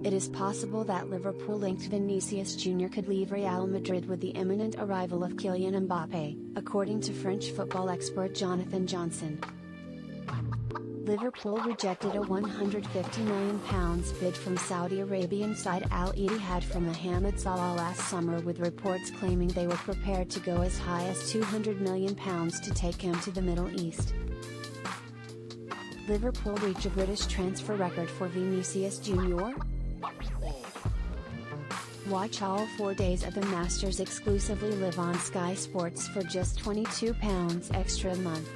it is possible that Liverpool-linked Vinicius Jr. could leave Real Madrid with the imminent arrival of Kylian Mbappé, according to French football expert Jonathan Johnson. Liverpool rejected a £150 million bid from Saudi Arabian side Al Ittihad for Mohamed Salah last summer, with reports claiming they were prepared to go as high as £200 million to take him to the Middle East. Liverpool reach a British transfer record for Vinicius Jr.? Watch all 4 days of the Masters exclusively live on Sky Sports for just £22 extra a month.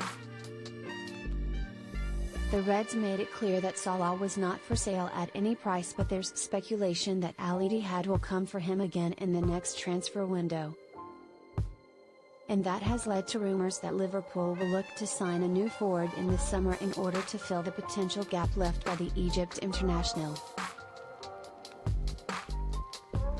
The Reds made it clear that Salah was not for sale at any price, but there's speculation that Al Ittihad will come for him again in the next transfer window. And that has led to rumors that Liverpool will look to sign a new forward in the summer in order to fill the potential gap left by the Egypt international.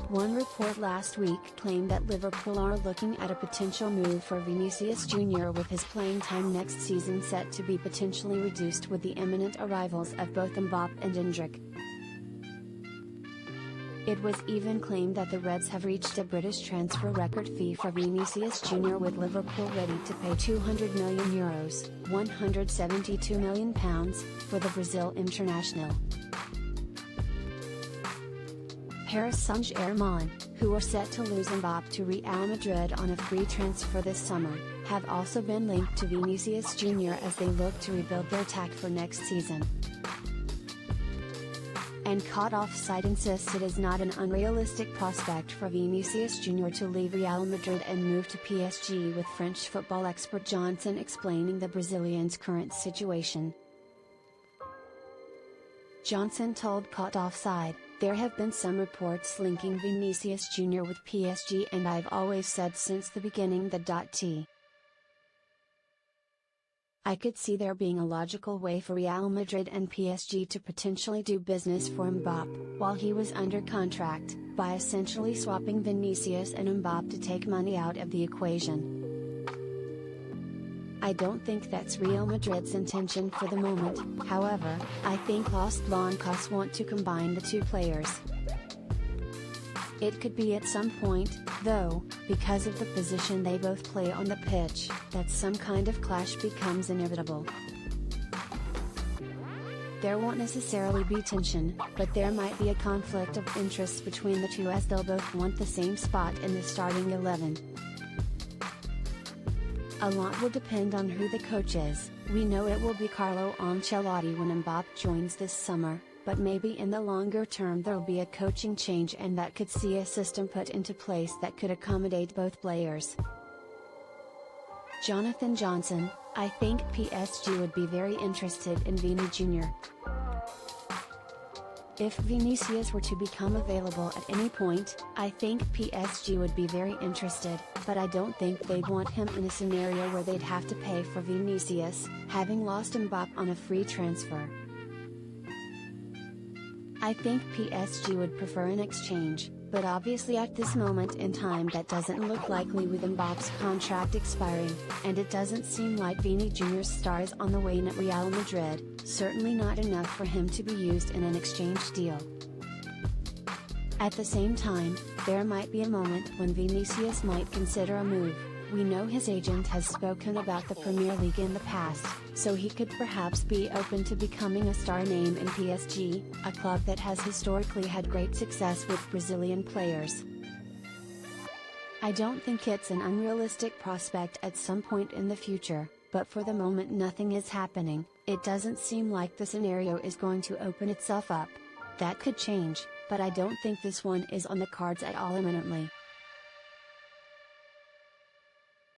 One report last week claimed that Liverpool are looking at a potential move for Vinicius Jr., with his playing time next season set to be potentially reduced with the imminent arrivals of both Mbappé and Endrick. It was even claimed that the Reds have reached a British transfer record fee for Vinicius Jr., with Liverpool ready to pay €200 million, £172 million, for the Brazil international. Paris Saint-Germain, who are set to lose Mbappé to Real Madrid on a free transfer this summer, have also been linked to Vinicius Jr. as they look to rebuild their attack for next season. And Caught Offside insists it is not an unrealistic prospect for Vinicius Jr. to leave Real Madrid and move to PSG, with French football expert Johnson explaining the Brazilian's current situation. Johnson told Caught Offside, "There have been some reports linking Vinicius Jr. with PSG, and I've always said since the beginning that I could see there being a logical way for Real Madrid and PSG to potentially do business for Mbappé, while he was under contract, by essentially swapping Vinicius and Mbappé to take money out of the equation. I don't think that's Real Madrid's intention for the moment, however, I think Los Blancos want to combine the two players. It could be at some point, though, because of the position they both play on the pitch, that some kind of clash becomes inevitable. There won't necessarily be tension, but there might be a conflict of interest between the two, as they'll both want the same spot in the starting 11. A lot will depend on who the coach is. We know it will be Carlo Ancelotti when Mbappé joins this summer, but maybe in the longer term there'll be a coaching change, and that could see a system put into place that could accommodate both players." Jonathan Johnson, "I think PSG would be very interested in Vini Jr. If Vinicius were to become available at any point, I think PSG would be very interested, but I don't think they'd want him in a scenario where they'd have to pay for Vinicius, having lost Mbappé on a free transfer. I think PSG would prefer an exchange, but obviously at this moment in time that doesn't look likely, with Mbappé's contract expiring, and it doesn't seem like Vini Jr.'s star is on the wane at Real Madrid, certainly not enough for him to be used in an exchange deal. At the same time, there might be a moment when Vinicius might consider a move. We know his agent has spoken about the Premier League in the past, so he could perhaps be open to becoming a star name in PSG, a club that has historically had great success with Brazilian players. I don't think it's an unrealistic prospect at some point in the future, but for the moment nothing is happening. It doesn't seem like the scenario is going to open itself up. That could change, but I don't think this one is on the cards at all imminently."